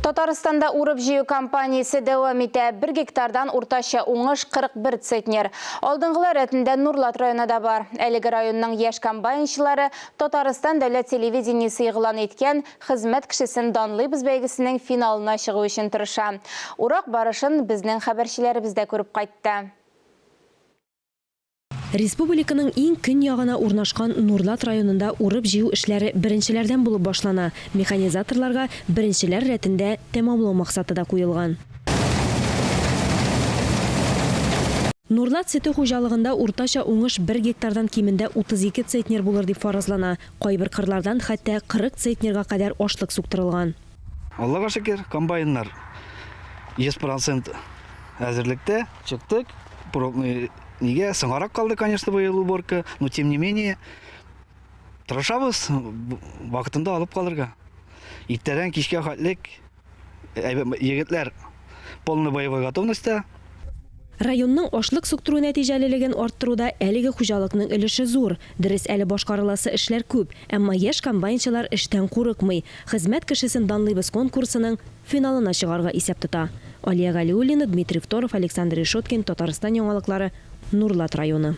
Татарстанда урып жию компаниясы дәвам итә. 1 гектардан уртача уңыш 41 центнер. Алдыңғылар рәтендә Нурлат районында бар. Әлеге районның яшь комбайнчылары Татарстан дәүләт телевидениесе игълан иткән хезмәт кешесен данлыйбыз бәйгесенең финалына чыгу өчен тырыша. Урак барышын безнең хәбәрчеләребез дә күреп кайтты. Республиканың иң көн ягына урнашкан Нурлат районында урып җыю эшләре беренчеләрдән булып башлана. Механизаторларга беренчеләр рәтендә тәмамлау максаты да куелган. Нурлат сөте хуҗалыгында уртача уңыш 1 гектардан кимендә 32 центнер булыр дип фаразлана. Кайбер кырлардан хәтта 40 центнерга кадәр ашлык суктырылган. Аллага шөкер, комбайннар 100% әзерлектә чыктык. Неге соңарак калды, конечно, быел уборка, но тем не менее тырышабыз вакытында алып калырга. Иртәдән кичкә хәтлек егетләр полный боевой готовностьта. Районның ашлык суктыру нәтиҗәлелеген арттыруда әлеге хуҗалыкның өлеше зур. Дөрес, әле башкарыласы эшләр күп, әмма яшь комбайнчылар эштән курыкмый. Хезмәт кешесен данлыйбыз конкурсының финалына чыгарга исәп тота. Алия Галиуллина, Дмитрий Второв, Александр Решеткин, Татарстан яңалыклары, Нурлат районы.